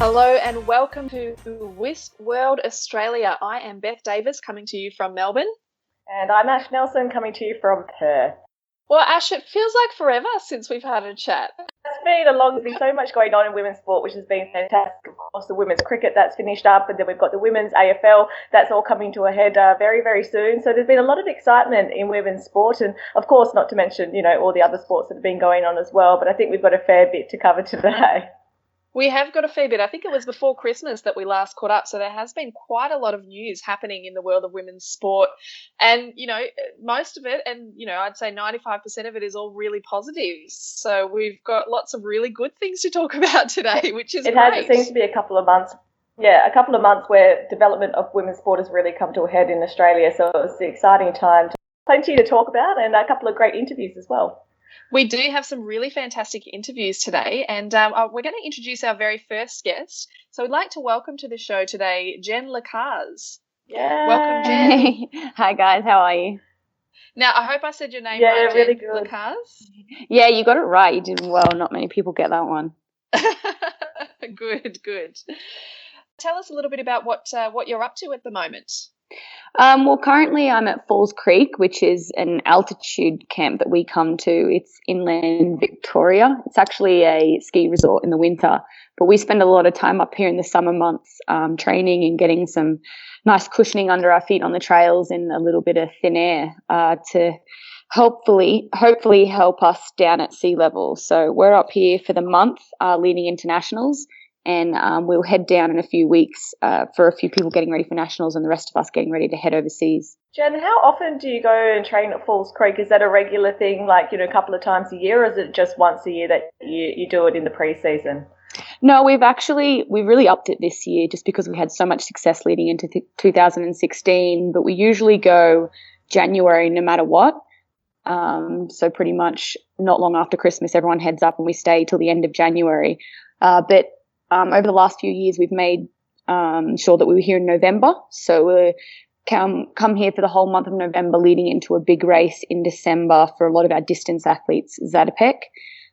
Hello and welcome to WiSP World Australia. I am Beth Davis coming to you from Melbourne. And I'm Ash Nelson coming to you from Perth. Well, Ash, it feels like forever since we've had a chat. There's been so much going on in women's sport, which has been fantastic. Of course, the women's cricket that's finished up, and then we've got the women's AFL that's all coming to a head very, very soon. So there's been a lot of excitement in women's sport, and of course, not to mention, all the other sports that have been going on as well. But I think we've got a fair bit to cover today. We have got a fair bit. I think it was before Christmas that we last caught up. So there has been quite a lot of news happening in the world of women's sport. And, most of it, and, I'd say 95% of it is all really positive. So we've got lots of really good things to talk about today, which is great. It seems to be a couple of months. Yeah, a couple of months where development of women's sport has really come to a head in Australia. So it's an exciting time. Plenty to talk about and a couple of great interviews as well. We do have some really fantastic interviews today, and we're going to introduce our very first guest. So we'd like to welcome to the show today Jen Lacaz. Yeah. Welcome, Jen. Hi, guys. How are you? Now, I hope I said your name right, Jen. Really good. Lacaz. Yeah, you got it right. You did well. Not many people get that one. Good. Tell us a little bit about what you're up to at the moment. Well, currently I'm at Falls Creek, which is an altitude camp that we come to. It's inland Victoria. It's actually a ski resort in the winter, but we spend a lot of time up here in the summer months training and getting some nice cushioning under our feet on the trails and a little bit of thin air to hopefully help us down at sea level. So we're up here for the month leading into nationals. And we'll head down in a few weeks for a few people getting ready for nationals and the rest of us getting ready to head overseas. Jen, how often do you go and train at Falls Creek? Is that a regular thing, a couple of times a year, or is it just once a year that you do it in the pre-season? No, we've really upped it this year just because we had so much success leading into 2016. But we usually go January no matter what. So pretty much not long after Christmas, everyone heads up and we stay till the end of January. But over the last few years, we've made sure that we were here in November. So we'll come here for the whole month of November, leading into a big race in December for a lot of our distance athletes, Zatopek.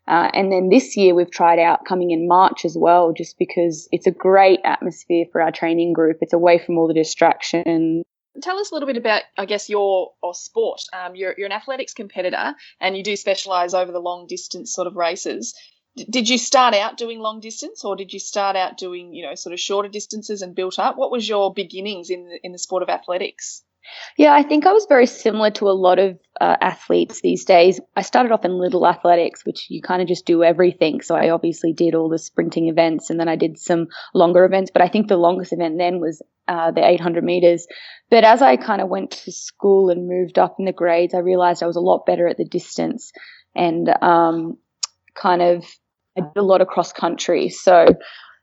And then this year we've tried out coming in March as well, just because it's a great atmosphere for our training group. It's away from all the distraction. Tell us a little bit about, I guess, your sport. You're an athletics competitor and you do specialise over the long distance sort of races. Did you start out doing long distance or did you start out doing, sort of shorter distances and built up? What was your beginnings in the sport of athletics? Yeah, I think I was very similar to a lot of athletes these days. I started off in little athletics, which you kind of just do everything. So I obviously did all the sprinting events and then I did some longer events. But I think the longest event then was the 800 meters. But as I kind of went to school and moved up in the grades, I realized I was a lot better at the distance and I did a lot of cross country. So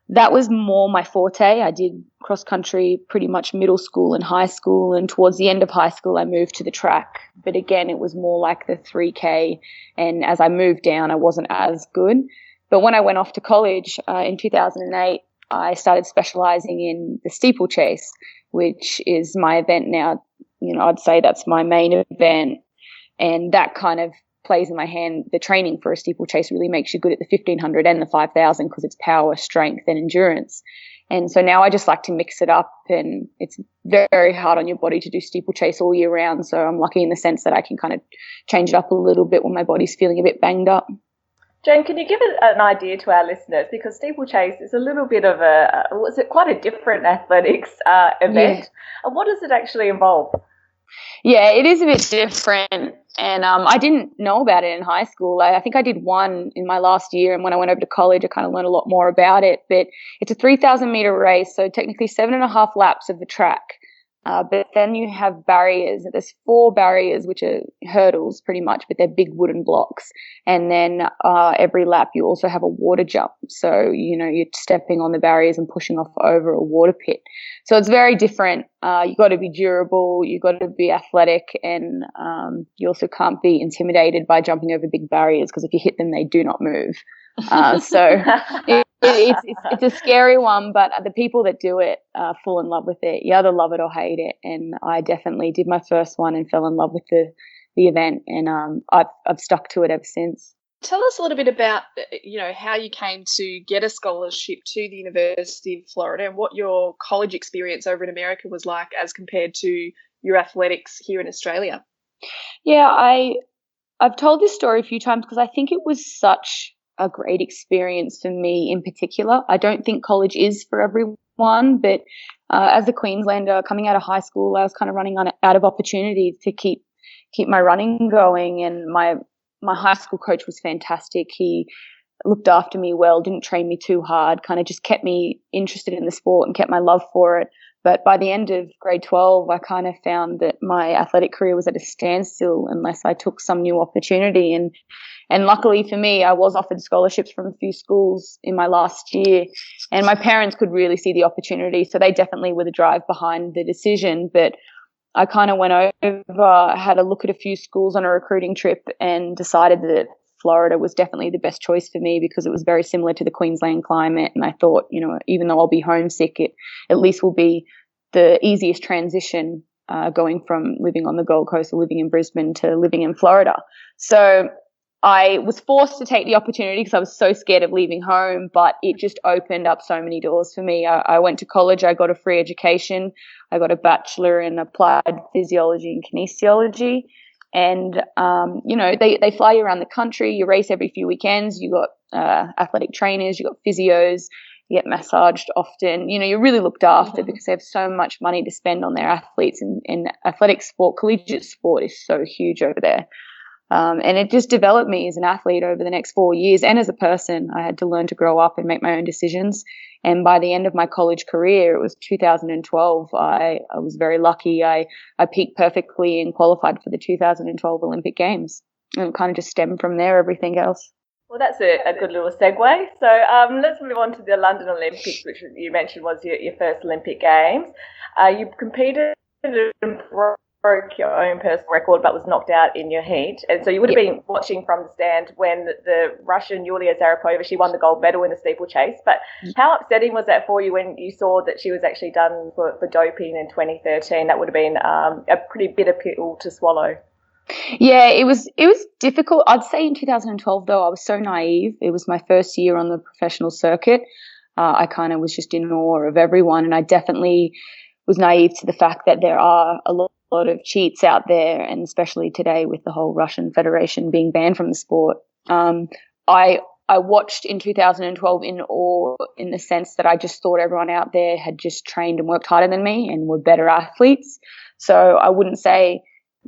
that was more my forte. I did cross country pretty much middle school and high school. And towards the end of high school, I moved to the track. But again, it was more like the 3K. And as I moved down, I wasn't as good. But when I went off to college in 2008, I started specializing in the steeplechase, which is my event now. I'd say that's my main event. And that kind of plays in my hand. The training for a steeplechase really makes you good at the 1500 and the 5000 because it's power, strength and endurance. And so now I just like to mix it up, and it's very hard on your body to do steeplechase all year round. So I'm lucky in the sense that I can kind of change it up a little bit when my body's feeling a bit banged up. Jen, can you give an idea to our listeners? Because steeplechase is a little bit of quite a different athletics event. Yeah. And what does it actually involve? Yeah, it is a bit different. And I didn't know about it in high school. I think I did one in my last year. And when I went over to college, I kind of learned a lot more about it. But it's a 3,000 meter race. So technically 7.5 laps of the track. But then you have barriers. There's 4 barriers, which are hurdles pretty much, but they're big wooden blocks. And then every lap you also have a water jump. So, you're stepping on the barriers and pushing off over a water pit. So it's very different. You've got to be durable. You've got to be athletic. And you also can't be intimidated by jumping over big barriers because if you hit them, they do not move. So it's a scary one, but the people that do it fall in love with it. You either love it or hate it. And I definitely did my first one and fell in love with the event, and I've stuck to it ever since. Tell us a little bit about, how you came to get a scholarship to the University of Florida and what your college experience over in America was like as compared to your athletics here in Australia. Yeah, I've told this story a few times because I think it was such a great experience for me in particular. I don't think college is for everyone, but as a Queenslander coming out of high school, I was kind of running out of opportunities to keep my running going, and my high school coach was fantastic. He looked after me well, didn't train me too hard, kind of just kept me interested in the sport and kept my love for it. But by the end of grade 12, I kind of found that my athletic career was at a standstill unless I took some new opportunity. And luckily for me, I was offered scholarships from a few schools in my last year, and my parents could really see the opportunity. So they definitely were the drive behind the decision. But I kind of went over, had a look at a few schools on a recruiting trip and decided that Florida was definitely the best choice for me because it was very similar to the Queensland climate. And I thought, even though I'll be homesick, it at least will be the easiest transition going from living on the Gold Coast or living in Brisbane to living in Florida. So I was forced to take the opportunity because I was so scared of leaving home, but it just opened up so many doors for me. I went to college. I got a free education. I got a bachelor in applied physiology and kinesiology. And, they fly you around the country. You race every few weekends. You got athletic trainers. You got physios. You get massaged often. You're really looked after because they have so much money to spend on their athletes. And athletic sport, collegiate sport is so huge over there. And it just developed me as an athlete over the next 4 years. And as a person, I had to learn to grow up and make my own decisions. And by the end of my college career, it was 2012, I was very lucky. I peaked perfectly and qualified for the 2012 Olympic Games. And it kind of just stemmed from there, everything else. Well, that's a good little segue. So let's move on to the London Olympics, which you mentioned was your first Olympic Games. You competed and broke your own personal record but was knocked out in your heat. And so you would have been watching from the stand when the Russian Yulia Zarapova, she won the gold medal in the steeplechase. But how upsetting was that for you when you saw that she was actually done for doping in 2013? That would have been a pretty bitter pill to swallow. Yeah, it was difficult. I'd say in 2012, though, I was so naive. It was my first year on the professional circuit. I kind of was just in awe of everyone, and I definitely was naive to the fact that there are a lot of cheats out there, and especially today with the whole Russian Federation being banned from the sport. I watched in 2012 in awe in the sense that I just thought everyone out there had just trained and worked harder than me and were better athletes. So I wouldn't say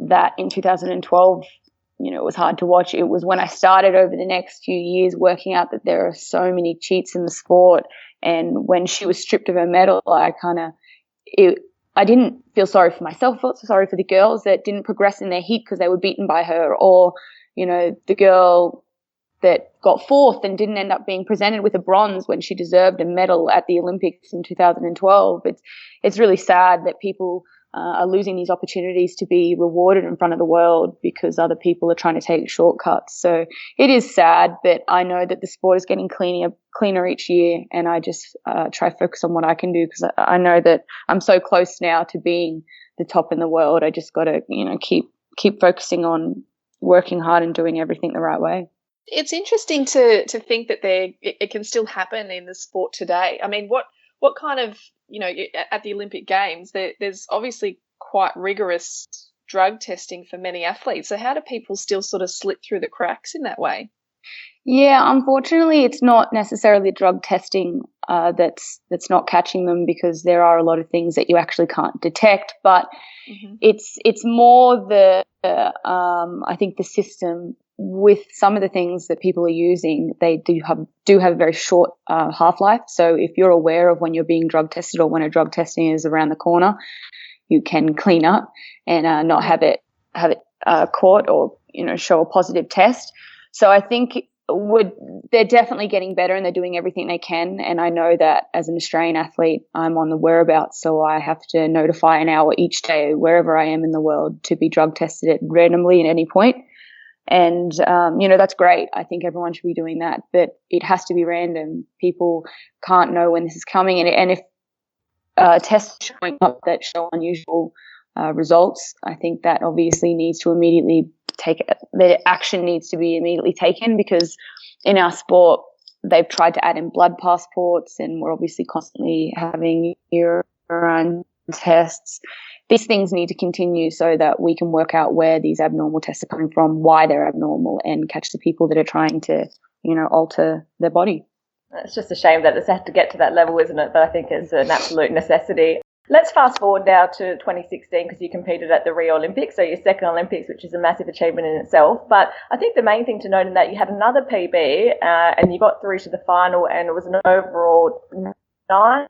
that in 2012, it was hard to watch. It was when I started over the next few years working out that there are so many cheats in the sport. And when she was stripped of her medal, I didn't feel sorry for myself. I felt sorry for the girls that didn't progress in their heat because they were beaten by her, or, the girl that got fourth and didn't end up being presented with a bronze when she deserved a medal at the Olympics in 2012. It's really sad that people are losing these opportunities to be rewarded in front of the world because other people are trying to take shortcuts. So it is sad, but I know that the sport is getting cleaner each year, and I just try to focus on what I can do because I know that I'm so close now to being the top in the world. I just got to, keep focusing on working hard and doing everything the right way. It's interesting to think that it can still happen in the sport today. I mean, what kind of, at the Olympic Games, there's obviously quite rigorous drug testing for many athletes. So how do people still sort of slip through the cracks in that way? Yeah, unfortunately, it's not necessarily drug testing that's not catching them, because there are a lot of things that you actually can't detect. But it's more I think the system with some of the things that people are using, they do have a very short half-life. So if you're aware of when you're being drug tested or when a drug testing is around the corner, you can clean up and not have it caught or show a positive test. So I think they're definitely getting better and they're doing everything they can. And I know that as an Australian athlete, I'm on the whereabouts, so I have to notify an hour each day wherever I am in the world to be drug tested randomly at any point. And, that's great. I think everyone should be doing that, but it has to be random. People can't know when this is coming. And if tests showing up that show unusual results. I think that obviously needs to immediately the action needs to be immediately taken, because in our sport they've tried to add in blood passports, and we're obviously constantly having urine tests. These things need to continue so that we can work out where these abnormal tests are coming from, why they're abnormal, and catch the people that are trying to, alter their body. It's just a shame that it's had to get to that level, isn't it? But I think it's an absolute necessity. Let's fast forward now to 2016, because you competed at the Rio Olympics, so your second Olympics, which is a massive achievement in itself. But I think the main thing to note in that you had another PB and you got through to the final, and it was an overall 9th.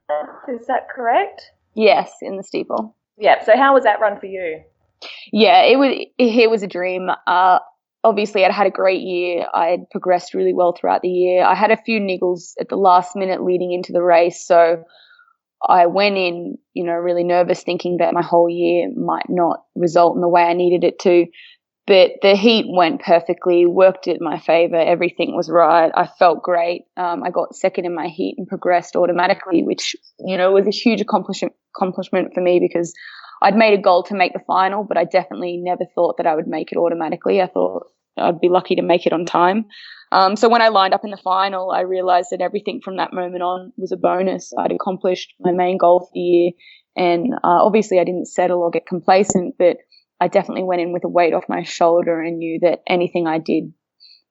Is that correct? Yes, in the steeple. Yeah. So how was that run for you? Yeah, it was a dream. Obviously, I'd had a great year. I had progressed really well throughout the year. I had a few niggles at the last minute leading into the race, so I went in, really nervous, thinking that my whole year might not result in the way I needed it to. But the heat went perfectly, worked in my favour. Everything was right. I felt great. I got second in my heat and progressed automatically, which, was a huge accomplishment for me, because I'd made a goal to make the final, but I definitely never thought that I would make it automatically. I thought I'd be lucky to make it on time. So when I lined up in the final, I realised that everything from that moment on was a bonus. I'd accomplished my main goal for the year, and obviously I didn't settle or get complacent, but I definitely went in with a weight off my shoulder and knew that anything I did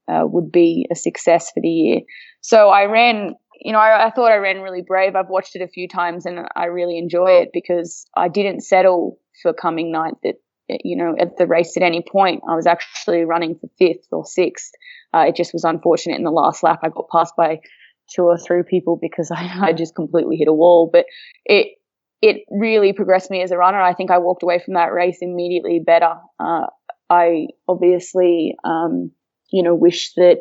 would be a success for the year. So I ran, I thought I ran really brave. I've watched it a few times and I really enjoy it, because I didn't settle for coming ninth at the race at any point. I was actually running for 5th or 6th. It just was unfortunate in the last lap I got passed by 2 or 3 people because I just completely hit a wall. But it really progressed me as a runner. I think I walked away from that race immediately better. I obviously, wish that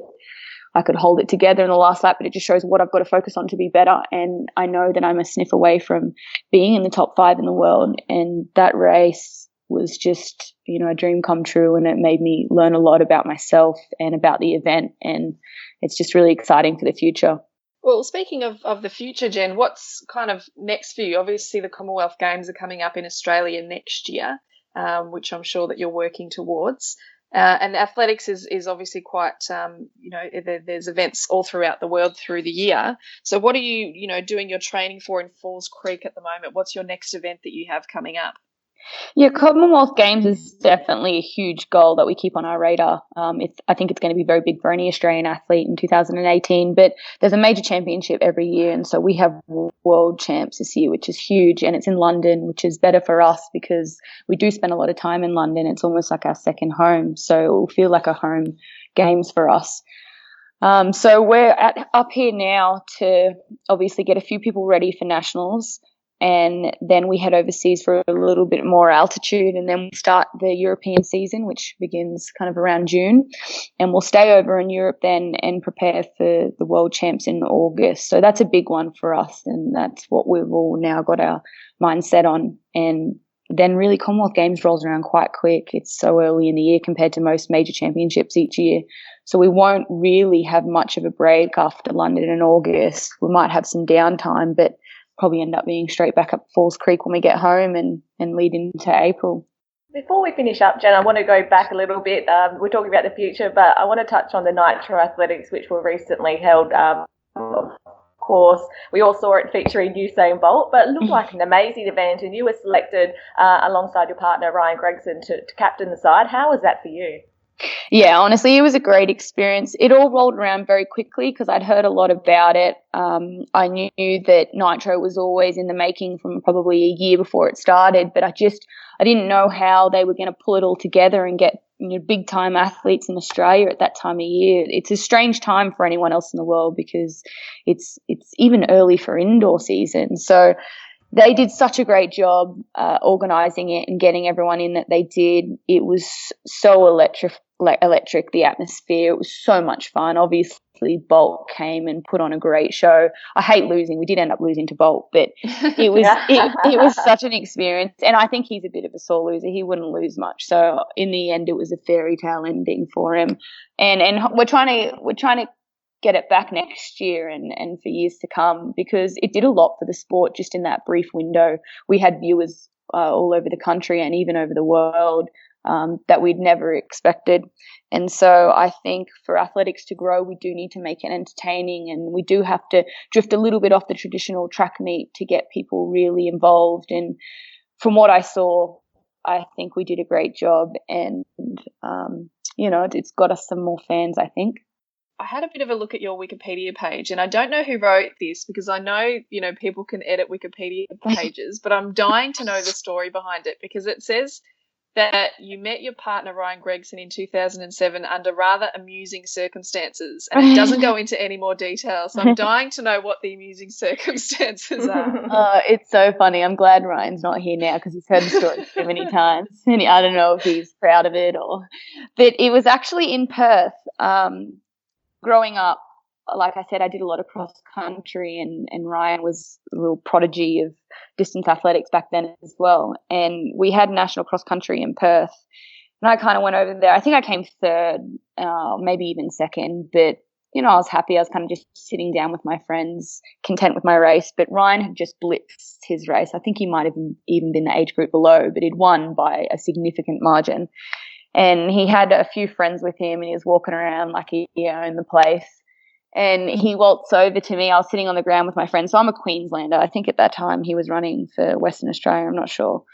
I could hold it together in the last lap, but it just shows what I've got to focus on to be better. And I know that I'm a sniff away from being in the top 5 in the world. And that race was just, a dream come true, and it made me learn a lot about myself and about the event. And it's just really exciting for the future. Well, speaking of the future, Jen, what's kind of next for you? Obviously, the Commonwealth Games are coming up in Australia next year, which I'm sure that you're working towards. And athletics is obviously quite, there's events all throughout the world through the year. So what are you, doing your training for in Falls Creek at the moment? What's your next event that you have coming up? Yeah, Commonwealth Games is definitely a huge goal that we keep on our radar. I think it's going to be very big for any Australian athlete in 2018, but there's a major championship every year, and so we have world champs this year, which is huge, and it's in London, which is better for us because we do spend a lot of time in London. It's almost like our second home, so it will feel like a home games for us. So we're up here now to obviously get a few people ready for nationals, and then we head overseas for a little bit more altitude, and then we start the European season, which begins kind of around June, and we'll stay over in Europe then and prepare for the World Champs in August. So that's a big one for us, and that's what we've all now got our mind set on. And then really Commonwealth Games rolls around quite quick. It's so early in the year compared to most major championships each year. So we won't really have much of a break after London in August. We might have some downtime, but probably end up being straight back up Falls Creek when we get home and lead into April. Before we finish up, Jen, I want to go back a little bit. We're talking about the future, but I want to touch on the Nitro Athletics, which were recently held. Of course, we all saw it featuring Usain Bolt, but it looked like an amazing event, and you were selected alongside your partner, Ryan Gregson, to captain the side. How was that for you? Yeah, honestly, it was a great experience. It all rolled around very quickly because I'd heard a lot about it. I knew that Nitro was always in the making from probably a year before it started, but I didn't know how they were going to pull it all together and get big time athletes in Australia at that time of year. It's a strange time for anyone else in the world because it's even early for indoor season. So they did such a great job organising it and getting everyone in that they did. It was so electric, the atmosphere. It was so much fun. Obviously, Bolt came and put on a great show. I hate losing. We did end up losing to Bolt, but it was it was such an experience. And I think he's a bit of a sore loser. He wouldn't lose much. So in the end, it was a fairy tale ending for him. And we're trying to get it back next year and for years to come because it did a lot for the sport just in that brief window. We had viewers all over the country and even over the world that we'd never expected. And so I think for athletics to grow, we do need to make it entertaining, and we do have to drift a little bit off the traditional track meet to get people really involved. And from what I saw, I think we did a great job, and it's got us some more fans, I think. I had a bit of a look at your Wikipedia page, and I don't know who wrote this because I know, people can edit Wikipedia pages, but I'm dying to know the story behind it, because it says that you met your partner Ryan Gregson in 2007 under rather amusing circumstances, and it doesn't go into any more detail, so I'm dying to know what the amusing circumstances are. It's so funny. I'm glad Ryan's not here now because he's heard the story so many times, and I don't know if he's proud of it but it was actually in Perth. Growing up, like I said, I did a lot of cross country, and Ryan was a little prodigy of distance athletics back then as well. And we had national cross country in Perth, and I kind of went over there. I think I came third, maybe even second, but I was happy. I was kind of just sitting down with my friends, content with my race. But Ryan had just blitzed his race. I think he might have even been the age group below, but he'd won by a significant margin. And he had a few friends with him, and he was walking around like he owned the place. And he waltzed over to me. I was sitting on the ground with my friend. So I'm a Queenslander. I think at that time he was running for Western Australia. I'm not sure.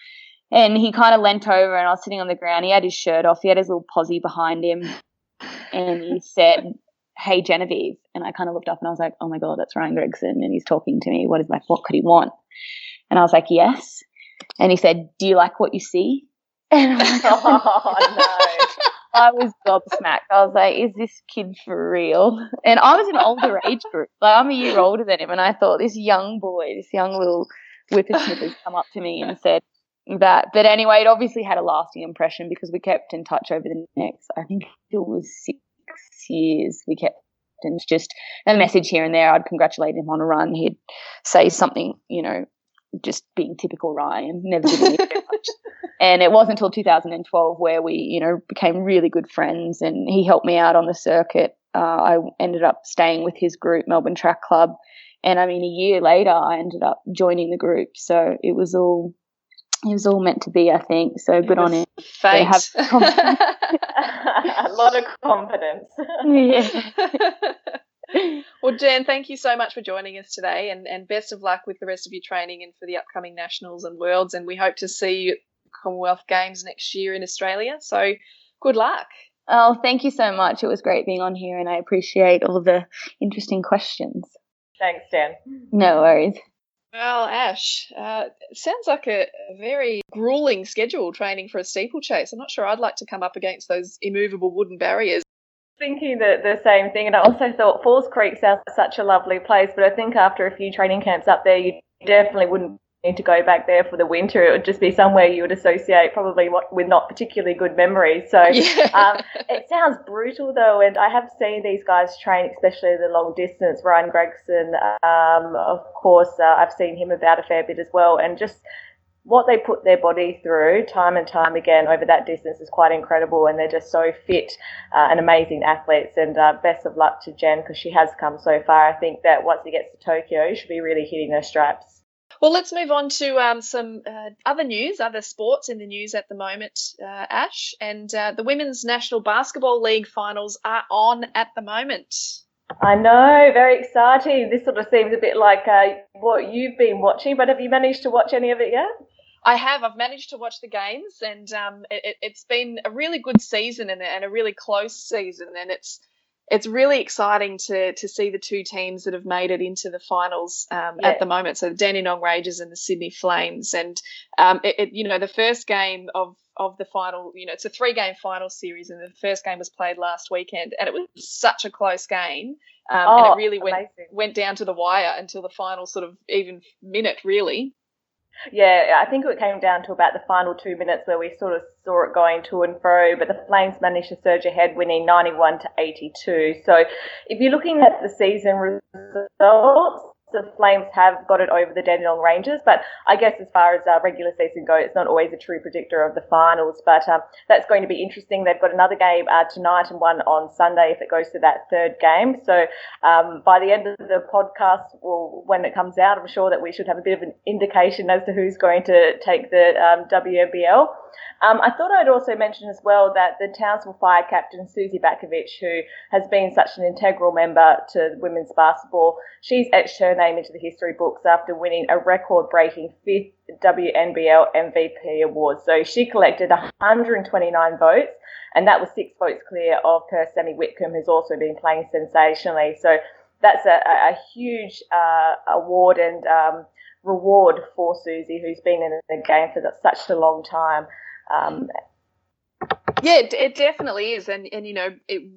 And he kind of leant over, and I was sitting on the ground. He had his shirt off. He had his little posse behind him. And he said, "Hey, Genevieve." And I kind of looked up, and I was like, oh, my God, that's Ryan Gregson. And he's talking to me. What could he want? And I was like, yes. And he said, "Do you like what you see?" And I'm like, oh, no. I was gobsmacked. I was like, is this kid for real? And I was in an older age group. Like, I'm a year older than him, and I thought this young little whippersnapper's come up to me and said that. But anyway, it obviously had a lasting impression because we kept in touch over the next, I think it was 6 years. We kept in just a message here and there. I'd congratulate him on a run. He'd say something, just being typical Ryan, never giving me too much. And it wasn't until 2012 where we, became really good friends, and he helped me out on the circuit. I ended up staying with his group, Melbourne Track Club. And a year later, I ended up joining the group. So it was all meant to be, I think. So good on him. Fate. A lot of confidence. Yeah. Well, Jen, thank you so much for joining us today, and best of luck with the rest of your training and for the upcoming Nationals and Worlds, and we hope to see you at the Commonwealth Games next year in Australia. So good luck. Oh, thank you so much. It was great being on here, and I appreciate all the interesting questions. Thanks, Jen. No worries. Well, Ash, it sounds like a very grueling schedule training for a steeplechase. I'm not sure I'd like to come up against those immovable wooden barriers. Thinking the same thing, and I also thought Falls Creek sounds like such a lovely place, but I think after a few training camps up there, you definitely wouldn't need to go back there for the winter. It would just be somewhere you would associate probably with not particularly good memories. So Yeah. It sounds brutal though, and I have seen these guys train, especially the long distance. Ryan Gregson, of course, I've seen him about a fair bit as well, and just what they put their body through time and time again over that distance is quite incredible, and they're just so fit and amazing athletes. And best of luck to Jen, because she has come so far. I think that once he gets to Tokyo, she'll be really hitting her straps. Well, let's move on to some other sports in the news at the moment, Ash. And the Women's National Basketball League finals are on at the moment. I know, very exciting. This sort of seems a bit like what you've been watching, but have you managed to watch any of it yet? I have. I've managed to watch the games, and it's been a really good season and a really close season, and it's really exciting to see the two teams that have made it into the finals at the moment. So the Dandenong Rangers and the Sydney Flames, and the first game of the final, it's a 3-game final series, and the first game was played last weekend, and it was such a close game, and it really went down to the wire until the final sort of even minute, really. Yeah, I think it came down to about the final 2 minutes where we sort of saw it going to and fro, but the Flames managed to surge ahead, winning 91-82. So if you're looking at the season results, the Flames have got it over the Dandenong Rangers, but I guess as far as regular season goes, it's not always a true predictor of the finals. But that's going to be interesting. They've got another game tonight and one on Sunday if it goes to that third game. So by the end of the podcast, or when it comes out, I'm sure that we should have a bit of an indication as to who's going to take the WNBL. I thought I'd also mention as well that the Townsville Fire captain, Susie Bakovic, who has been such an integral member to women's basketball, she's etched her name into the history books after winning a record-breaking 5th WNBL MVP award. So she collected 129 votes, and that was 6 votes clear of her Sammy Whitcomb, who's also been playing sensationally. So that's a huge award and reward for Susie, who's been in the game for such a long time. Yeah, it definitely is. And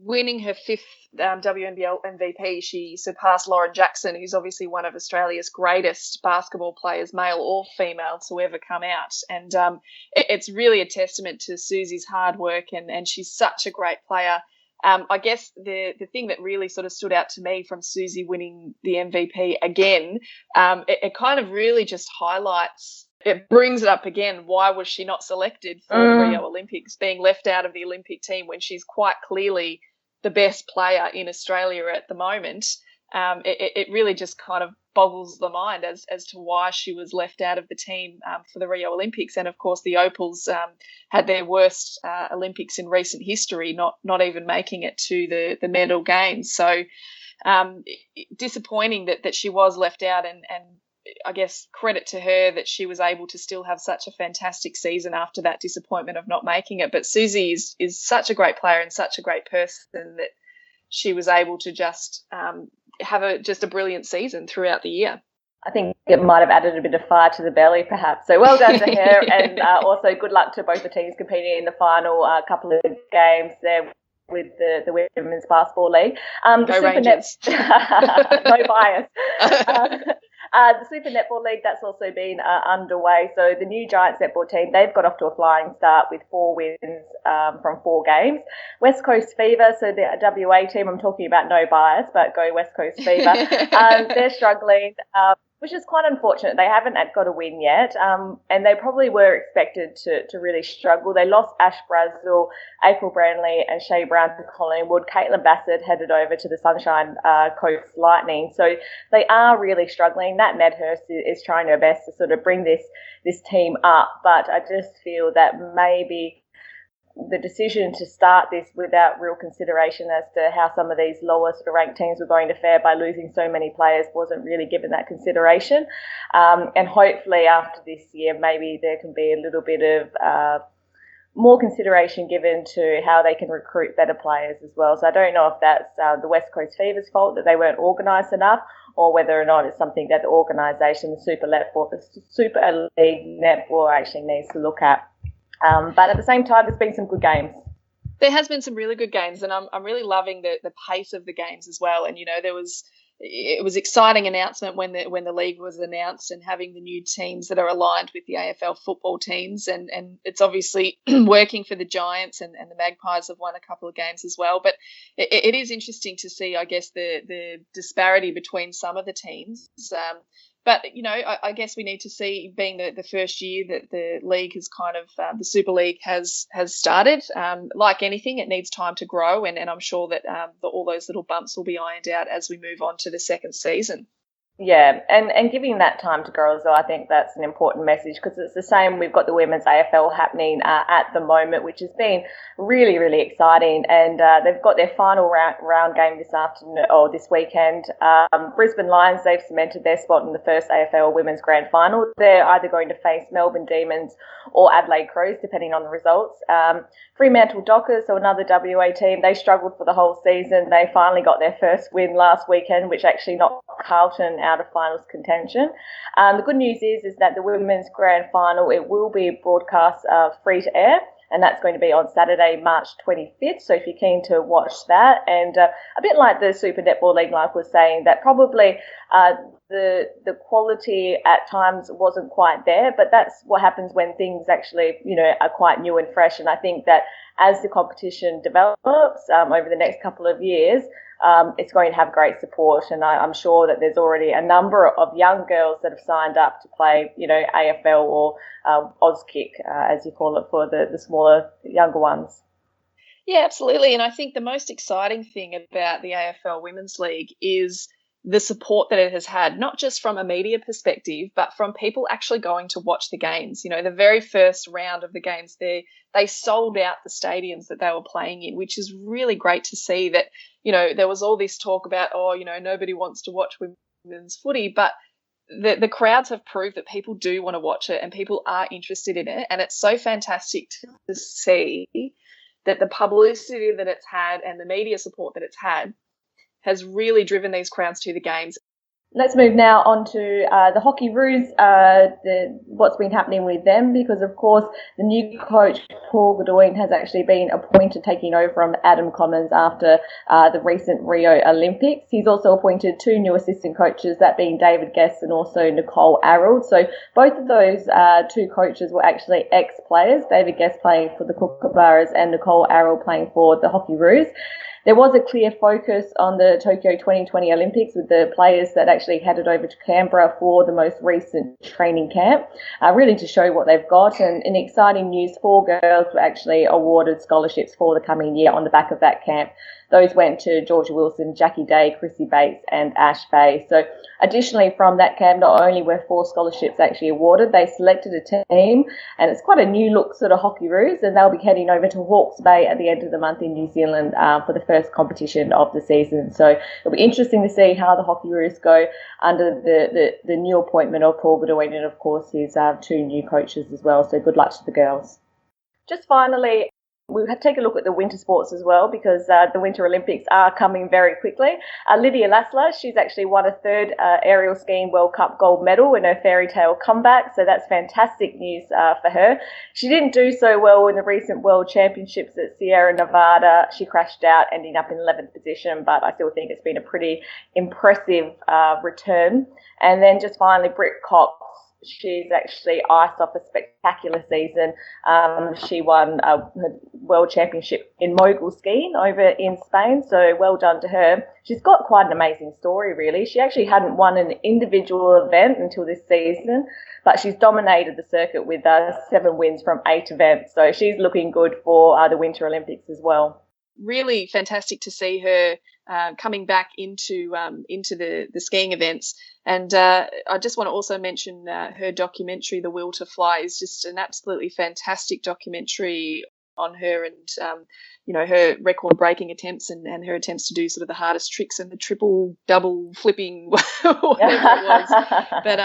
winning her 5th WNBL MVP, she surpassed Lauren Jackson, who's obviously one of Australia's greatest basketball players, male or female, to ever come out. And it's really a testament to Susie's hard work, and she's such a great player. I guess the thing that really sort of stood out to me from Susie winning the MVP again, it kind of really just highlights, it brings it up again, why was she not selected for the Rio Olympics, being left out of the Olympic team when she's quite clearly the best player in Australia at the moment. It really just kind of boggles the mind as to why she was left out of the team for the Rio Olympics. And, of course, the Opals had their worst Olympics in recent history, not even making it to the medal games. So disappointing that she was left out, and I guess credit to her that she was able to still have such a fantastic season after that disappointment of not making it. But Susie is such a great player and such a great person that she was able to just have a brilliant season throughout the year. I think it might have added a bit of fire to the belly, perhaps. So well done to her, and also good luck to both the teams competing in the final couple of games there with the Women's Basketball League. Go Rangers. No bias. The Super Netball League, that's also been underway. So the new Giants netball team, they've got off to a flying start with 4 wins from 4 games. West Coast Fever, so the WA team, I'm talking about no bias, but go West Coast Fever. They're struggling, which is quite unfortunate. They haven't got a win yet, and they probably were expected to really struggle. They lost Ash Brazel, April Branley and Shay Brown to Collingwood. Caitlin Bassett headed over to the Sunshine Coast Lightning. So they are really struggling. Nat Medhurst is trying her best to sort of bring this team up, but I just feel that maybe the decision to start this without real consideration as to how some of these lower sort of ranked teams were going to fare by losing so many players wasn't really given that consideration. And hopefully after this year, maybe there can be a little bit of more consideration given to how they can recruit better players as well. So I don't know if that's the West Coast Fever's fault that they weren't organised enough, or whether or not it's something that the organisation, the Super League Netball actually needs to look at. But at the same time, there's been some good games. There has been some really good games, and I'm really loving the pace of the games as well. And it was exciting announcement when the league was announced, and having the new teams that are aligned with the AFL football teams, and it's obviously working for the Giants, and the Magpies have won a couple of games as well. But it is interesting to see, I guess, the disparity between some of the teams. But, I guess we need to see, being the first year that the league has kind of, the Super League has started, like anything, it needs time to grow. And I'm sure that all those little bumps will be ironed out as we move on to the second season. Yeah, and giving that time to grow as well, I think that's an important message, because it's the same. We've got the Women's AFL happening at the moment, which has been really, really exciting. And they've got their final round game this weekend. Brisbane Lions, they've cemented their spot in the first AFL Women's Grand Final. They're either going to face Melbourne Demons or Adelaide Crows, depending on the results. Fremantle Dockers, so another WA team, they struggled for the whole season. They finally got their first win last weekend, which actually knocked Carlton out of finals contention. The good news is that the Women's Grand Final, it will be broadcast free to air, and that's going to be on Saturday, March 25th. So if you're keen to watch that, and a bit like the Super Netball League, like was saying, that probably the quality at times wasn't quite there, but that's what happens when things actually, are quite new and fresh. And I think that as the competition develops over the next couple of years, it's going to have great support. And I'm sure that there's already a number of young girls that have signed up to play, AFL or Auskick, as you call it, for the smaller, younger ones. Yeah, absolutely. And I think the most exciting thing about the AFL Women's League is the support that it has had, not just from a media perspective, but from people actually going to watch the games. The very first round of the games, they sold out the stadiums that they were playing in, which is really great to see that, there was all this talk about, nobody wants to watch women's footy, but the crowds have proved that people do want to watch it and people are interested in it. And it's so fantastic to see that the publicity that it's had and the media support that it's had has really driven these crowds to the games. Let's move now on to the Hockey Roos, what's been happening with them, because, of course, the new coach, Paul Godoyne, has actually been appointed, taking over from Adam Commons after the recent Rio Olympics. He's also appointed 2 new assistant coaches, that being David Guest and also Nicole Arrold. So both of those 2 coaches were actually ex-players, David Guest playing for the Kookaburras and Nicole Arrold playing for the Hockey Roos. There was a clear focus on the Tokyo 2020 Olympics with the players that actually headed over to Canberra for the most recent training camp, really to show what they've got. And in exciting news, 4 girls were actually awarded scholarships for the coming year on the back of that camp. Those went to Georgia Wilson, Jackie Day, Chrissy Bates and Ash Bay. So additionally from that camp, not only were 4 scholarships actually awarded, they selected a team, and it's quite a new look sort of Hockey Roos, and they'll be heading over to Hawke's Bay at the end of the month in New Zealand for the first competition of the season. So it'll be interesting to see how the Hockey Roos go under the new appointment of Paul Godoyne and, of course, his 2 new coaches as well. So good luck to the girls. Just finally, we'll take a look at the winter sports as well, because the Winter Olympics are coming very quickly. Lydia Lassler, she's actually won a 3rd aerial skiing World Cup gold medal in her fairy tale comeback, so that's fantastic news for her. She didn't do so well in the recent World Championships at Sierra Nevada. She crashed out, ending up in 11th position, but I still think it's been a pretty impressive return. And then just finally, Britt Cox. She's actually iced off a spectacular season. She won a world championship in mogul skiing over in Spain, so well done to her. She's got quite an amazing story, really. She actually hadn't won an individual event until this season, but she's dominated the circuit with 7 wins from 8 events, so she's looking good for the Winter Olympics as well. Really fantastic to see her coming back into the skiing events. And I just want to also mention her documentary, The Will to Fly, is just an absolutely fantastic documentary on her and, her record-breaking attempts and her attempts to do sort of the hardest tricks and the triple, double flipping, whatever it was. But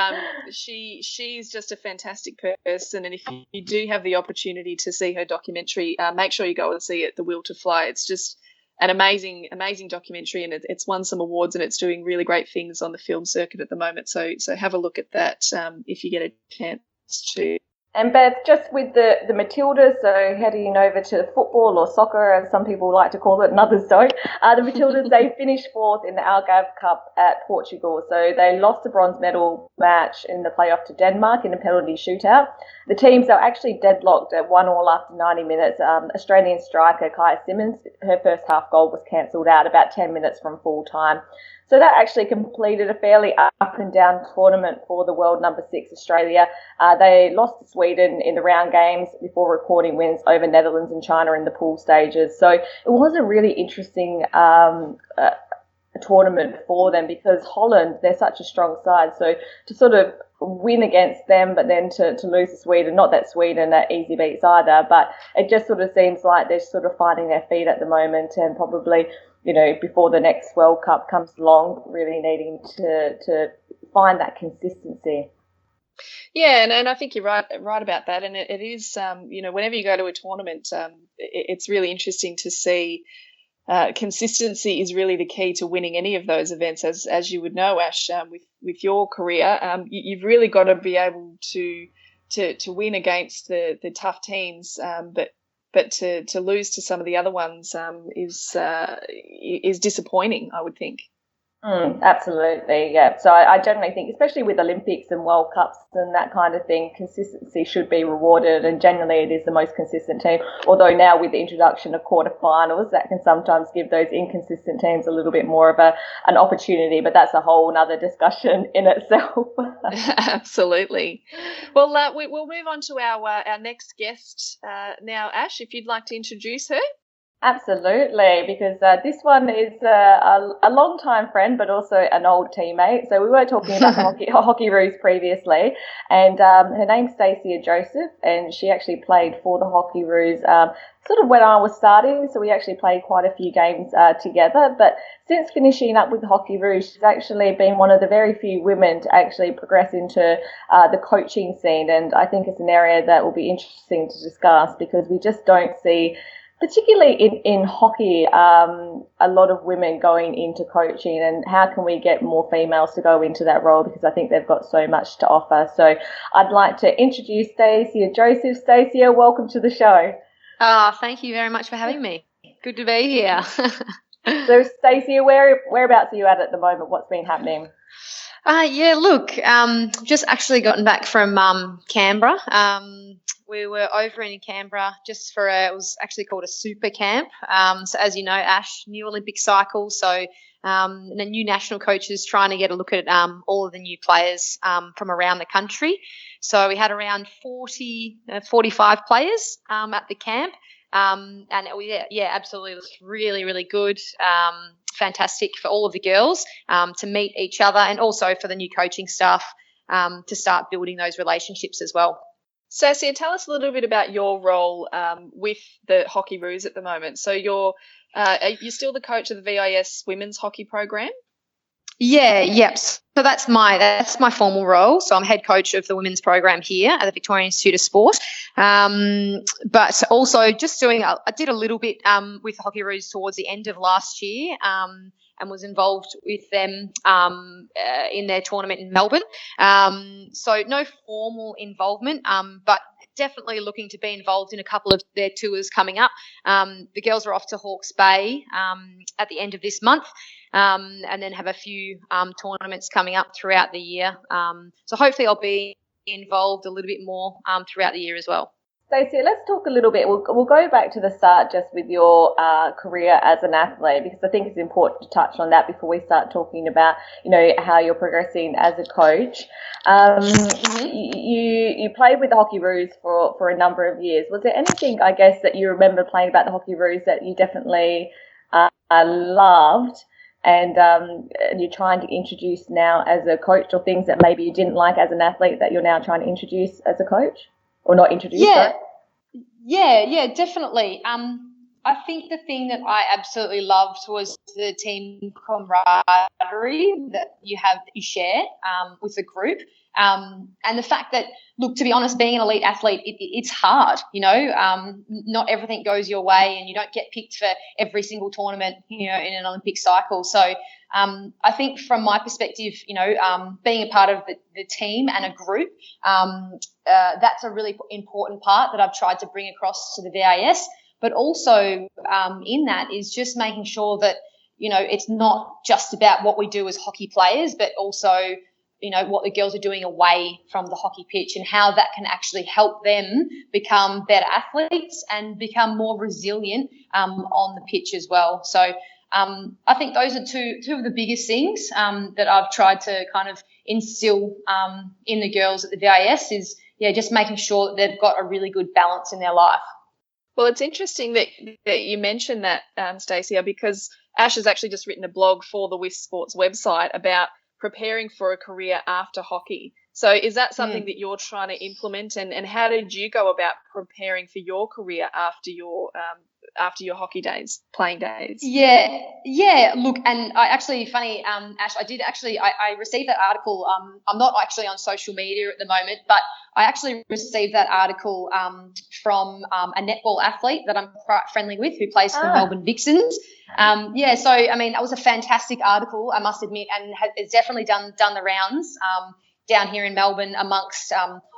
she's just a fantastic person. And if you do have the opportunity to see her documentary, make sure you go and see it, The Will to Fly. It's just an amazing documentary, and it's won some awards and it's doing really great things on the film circuit at the moment. So have a look at that if you get a chance to. And Beth, just with the Matildas, so heading over to football or soccer, as some people like to call it and others don't, the Matildas, they finished 4th in the Algarve Cup at Portugal. So they lost the bronze medal match in the playoff to Denmark in a penalty shootout. The teams are actually deadlocked at 1-1 after 90 minutes. Australian striker Kaya Simmons, her first half goal was cancelled out about 10 minutes from full time. So that actually completed a fairly up and down tournament for the world number 6 Australia. They lost to Sweden in the round games before recording wins over Netherlands and China in the pool stages. So it was a really interesting tournament for them, because Holland, they're such a strong side. So to sort of win against them, but then to lose to Sweden, not that Sweden are easy beats either, but it just sort of seems like they're sort of finding their feet at the moment, and probably, before the next World Cup comes along, really needing to find that consistency. Yeah, and I think you're right about that. And it is, whenever you go to a tournament, it's really interesting to see. Consistency is really the key to winning any of those events, as you would know, Ash, with your career. You've really got to be able to win against the tough teams, but to lose to some of the other ones is disappointing, I would think. Absolutely, yeah. So I generally think, especially with Olympics and World Cups and that kind of thing, consistency should be rewarded, and generally it is the most consistent team. Although now with the introduction of quarterfinals, that can sometimes give those inconsistent teams a little bit more of an opportunity, but that's a whole other discussion in itself. Absolutely. Well, we'll move on to our next guest now. Ash, if you'd like to introduce her. Absolutely, because this one is a long-time friend, but also an old teammate. So we were talking about the Hockeyroos previously, and her name's Stacia Joseph, and she actually played for the Hockeyroos sort of when I was starting. So we actually played quite a few games together. But since finishing up with the Hockeyroos, she's actually been one of the very few women to actually progress into the coaching scene, and I think it's an area that will be interesting to discuss because we just don't see, particularly in hockey, a lot of women going into coaching, and how can we get more females to go into that role, because I think they've got so much to offer. So I'd like to introduce Stacia Joseph. Stacia, welcome to the show. Thank you very much for having me. Good to be here. So Stacia, whereabouts are you at the moment? What's been happening? Just actually gotten back from Canberra. We were over in Canberra just for it was actually called a super camp. So as you know, Ash, new Olympic cycle. So the new national coaches trying to get a look at all of the new players from around the country. So we had around 45 players at the camp. And absolutely, it was really, really good. Fantastic for all of the girls to meet each other, and also for the new coaching staff to start building those relationships as well. Stacia, tell us a little bit about your role with the Hockeyroos at the moment. So you're still the coach of the VIS women's hockey program? Yep. So that's my formal role. So I'm head coach of the women's program here at the Victorian Institute of Sport. But also just I did a little bit with the Hockeyroos towards the end of last year. And was involved with them in their tournament in Melbourne. So no formal involvement, but definitely looking to be involved in a couple of their tours coming up. The girls are off to Hawke's Bay at the end of this month, and then have a few tournaments coming up throughout the year. So hopefully I'll be involved a little bit more throughout the year as well. Stacia, let's talk a little bit. We'll go back to the start just with your career as an athlete, because I think it's important to touch on that before we start talking about, how you're progressing as a coach. You played with the Hockeyroos for a number of years. Was there anything, I guess, that you remember playing about the Hockeyroos that you definitely loved and you're trying to introduce now as a coach, or things that maybe you didn't like as an athlete that you're now trying to introduce as a coach? Or not introduced? Yeah, definitely. I think the thing that I absolutely loved was the team camaraderie that you share with the group, and the fact that, look, to be honest, being an elite athlete, it's hard. Not everything goes your way, and you don't get picked for every single tournament, in an Olympic cycle. So I think from my perspective, being a part of the team and a group, that's a really important part that I've tried to bring across to the VIS. But also in that is just making sure that, it's not just about what we do as hockey players, but also, what the girls are doing away from the hockey pitch, and how that can actually help them become better athletes and become more resilient on the pitch as well. So I think those are two of the biggest things that I've tried to kind of instill in the girls at the VIS is, just making sure that they've got a really good balance in their life. Well, it's interesting that you mentioned that, Stacia, because Ash has actually just written a blog for the WiSP Sports website about preparing for a career after hockey. So is that something that you're trying to implement, and how did you go about preparing for your career after your hockey days, playing days? Yeah. Look, and I actually, funny, Ash, I received that article. I'm not actually on social media at the moment, but I actually received that article from a netball athlete that I'm quite friendly with, who plays for Melbourne Vixens. So I mean, that was a fantastic article, I must admit, and it's definitely done the rounds down here in Melbourne amongst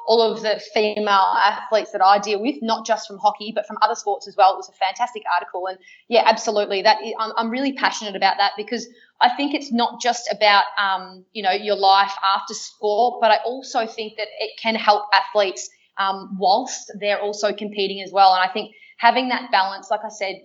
all of the female athletes that I deal with, not just from hockey, but from other sports as well. It was a fantastic article. And yeah, absolutely. I'm really passionate about that, because I think it's not just about, your life after sport, but I also think that it can help athletes whilst they're also competing as well. And I think having that balance, like I said,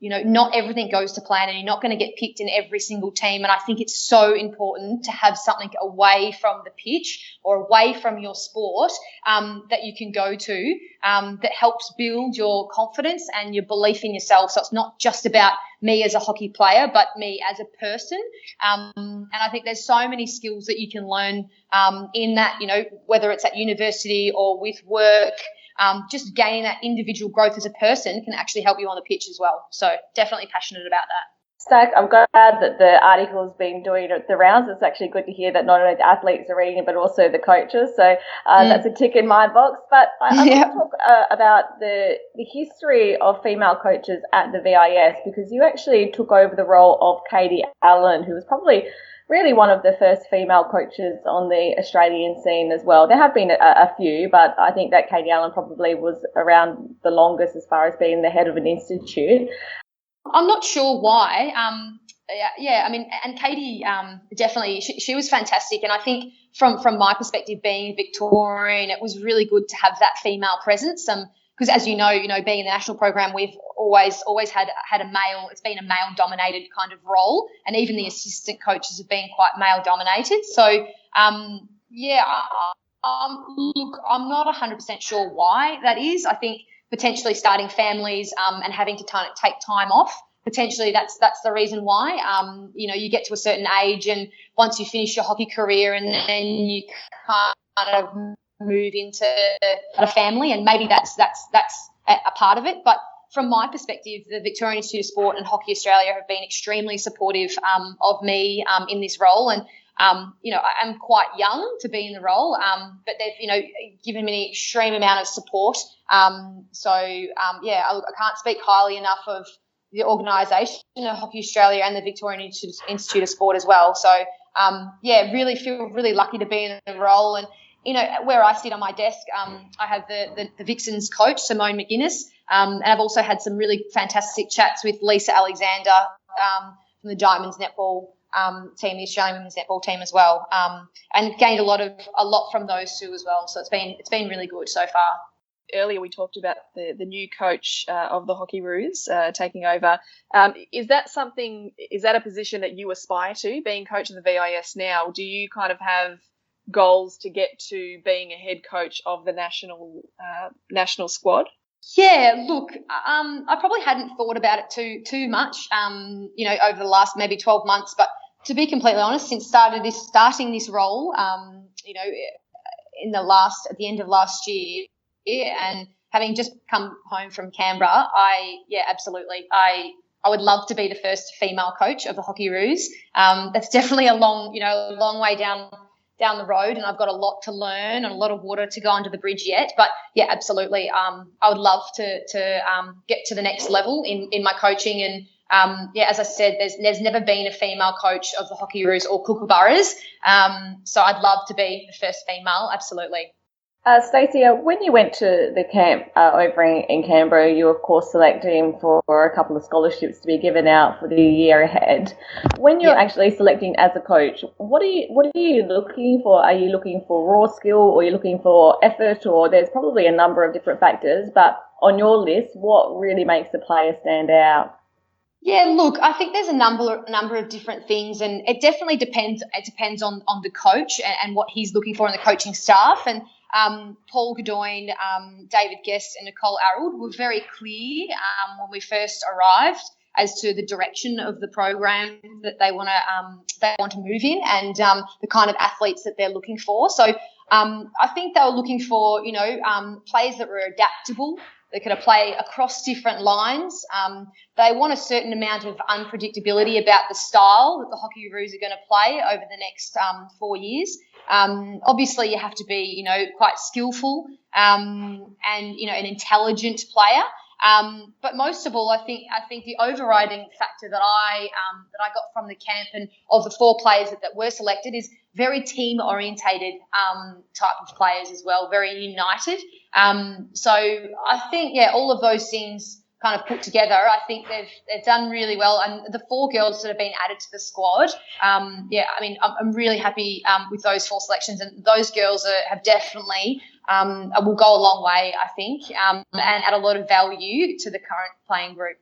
not everything goes to plan, and you're not going to get picked in every single team. And I think it's so important to have something away from the pitch or away from your sport that you can go to that helps build your confidence and your belief in yourself. So it's not just about me as a hockey player, but me as a person. And I think there's so many skills that you can learn in that, whether it's at university or with work. Just gaining that individual growth as a person can actually help you on the pitch as well. So definitely passionate about that. Stack, I'm glad that the article's been doing the rounds. It's actually good to hear that not only the athletes are reading it, but also the coaches. So that's a tick in my box. But I want to talk about the history of female coaches at the VIS, because you actually took over the role of Katie Allen, who was probably really one of the first female coaches on the Australian scene as well. There have been a few, but I think that Katie Allen probably was around the longest as far as being the head of an institute. I'm not sure why. And Katie definitely, she was fantastic. And I think from my perspective, being Victorian, it was really good to have that female presence. Because as you know, being in the national program, we've always had a male. It's been a male-dominated kind of role, and even the assistant coaches have been quite male-dominated. So, look, I'm not 100% sure why that is. I think potentially starting families and having to take time off. Potentially that's the reason why. You get to a certain age, and once you finish your hockey career, and then you kind of move into a family, and maybe that's a part of it. But from my perspective, the Victorian Institute of Sport and Hockey Australia have been extremely supportive of me in this role. And I'm quite young to be in the role, but they've given me an extreme amount of support. I can't speak highly enough of the organisation of Hockey Australia and the Victorian Institute of Sport as well. So really feel really lucky to be in the role. And where I sit on my desk, I have the Vixens coach, Simone McGuinness, and I've also had some really fantastic chats with Lisa Alexander from the Diamonds netball team, the Australian women's netball team as well, and gained a lot from those two as well. So it's been really good so far. Earlier we talked about the new coach of the Hockeyroos taking over. Is that a position that you aspire to, being coach of the VIS now? Do you kind of have goals to get to being a head coach of the national squad? Yeah, look, I probably hadn't thought about it too much, over the last maybe 12 months. But to be completely honest, since starting this role, at the end of last year, and having just come home from Canberra, absolutely, I would love to be the first female coach of the Hockeyroos. That's definitely a long way down the road, and I've got a lot to learn and a lot of water to go under the bridge yet. But yeah, absolutely. I would love to get to the next level in my coaching. And as I said, there's never been a female coach of the Hockeyroos or Kookaburras. So I'd love to be the first female. Absolutely. Stacey, when you went to the camp over in Canberra, you were, of course, selecting for a couple of scholarships to be given out for the year ahead. When you're actually selecting as a coach, what are you looking for? Are you looking for raw skill, or are you looking for effort, or there's probably a number of different factors, but on your list, what really makes the player stand out? Yeah, look, I think there's a number of different things, and it definitely depends. It depends on the coach and what he's looking for in the coaching staff. And Paul Godoyne, David Guest and Nicole Arrold were very clear when we first arrived as to the direction of the program that they want to move in, and the kind of athletes that they're looking for. So I think they were looking for players that were adaptable. They could play across different lines. They want a certain amount of unpredictability about the style that the Hockeyroos are going to play over the next 4 years. Obviously, you have to be, quite skillful and, an intelligent player. But most of all, I think the overriding factor that I got from the camp and of the 4 players that were selected is very team orientated type of players as well, very united. So I think all of those things kind of put together, I think they've done really well. And the 4 girls that have been added to the squad, I'm really happy with those 4 selections, and those girls have definitely will go a long way, I think, and add a lot of value to the current playing group.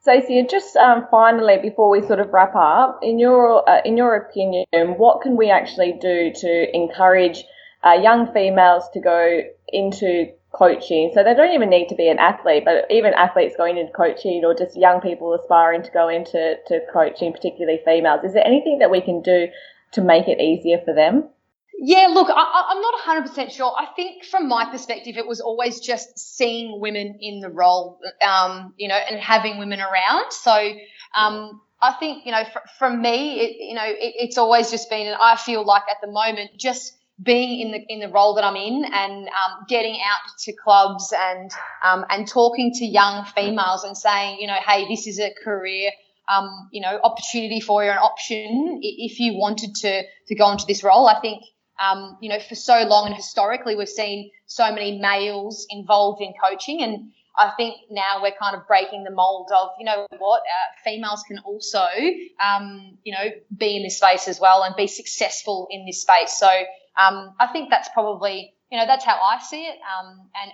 Stacey, just finally, before we sort of wrap up, in your opinion, what can we actually do to encourage young females to go into coaching? So they don't even need to be an athlete, but even athletes going into coaching, or just young people aspiring to go into coaching, particularly females. Is there anything that we can do to make it easier for them? Yeah, look, I'm not 100% sure. I think from my perspective, it was always just seeing women in the role, and having women around. So I think, from me, it's always just been, and I feel like at the moment, just being in the role that I'm in, and getting out to clubs and talking to young females and saying, hey, this is a career opportunity for you, an option if you wanted to go into this role. I think for so long and historically we've seen so many males involved in coaching, and I think now we're kind of breaking the mold of, females can also, be in this space as well and be successful in this space. So I think that's probably, that's how I see it.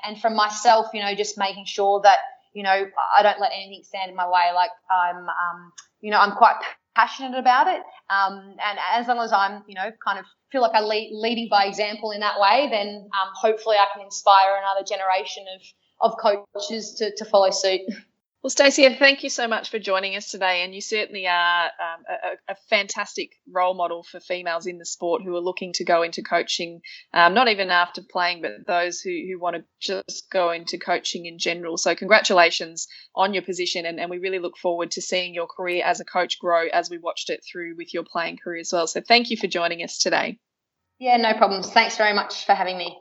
And from myself, just making sure that, I don't let anything stand in my way. Like I'm quite passionate about it. And as long as I'm, kind of feel like I'm leading by example in that way, then hopefully I can inspire another generation of coaches to follow suit. Well, Stacey, thank you so much for joining us today, and you certainly are a fantastic role model for females in the sport who are looking to go into coaching, not even after playing, but those who want to just go into coaching in general. So congratulations on your position, and we really look forward to seeing your career as a coach grow as we watched it through with your playing career as well. So thank you for joining us today. Yeah, no problems. Thanks very much for having me.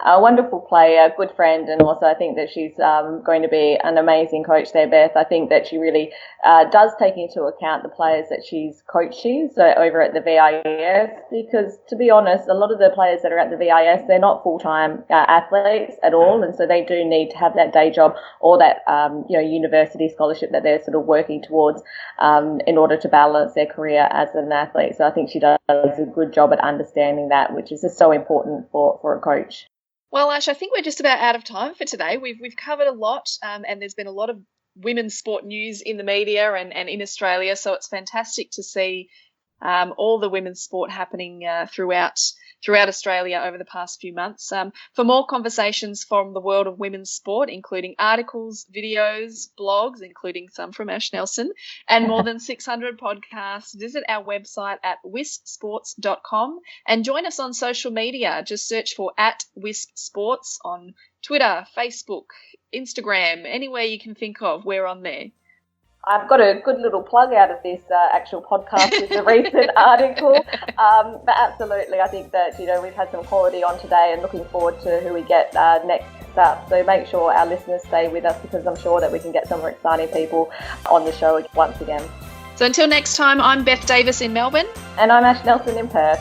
A wonderful player, good friend, and also I think that she's going to be an amazing coach there, Beth. I think that she really does take into account the players that she's coaching over at the VIS, because to be honest, a lot of the players that are at the VIS, they're not full-time athletes at all, and so they do need to have that day job or that university scholarship that they're sort of working towards in order to balance their career as an athlete. So I think she does a good job at understanding that, which is just so important for a coach. Well, Ash, I think we're just about out of time for today. We've covered a lot, and there's been a lot of women's sport news in the media and in Australia, so it's fantastic to see all the women's sport happening throughout Australia over the past few months. For more conversations from the world of women's sport, including articles, videos, blogs, including some from Ash Nelson, and more than 600 podcasts, visit our website at wispsports.com and join us on social media. Just search for @wispsports on Twitter, Facebook, Instagram, anywhere you can think of, we're on there. I've got a good little plug out of this actual podcast with the recent article. But absolutely, I think that, we've had some quality on today, and looking forward to who we get next up. So make sure our listeners stay with us, because I'm sure that we can get some more exciting people on the show once again. So until next time, I'm Beth Davis in Melbourne. And I'm Ash Nelson in Perth.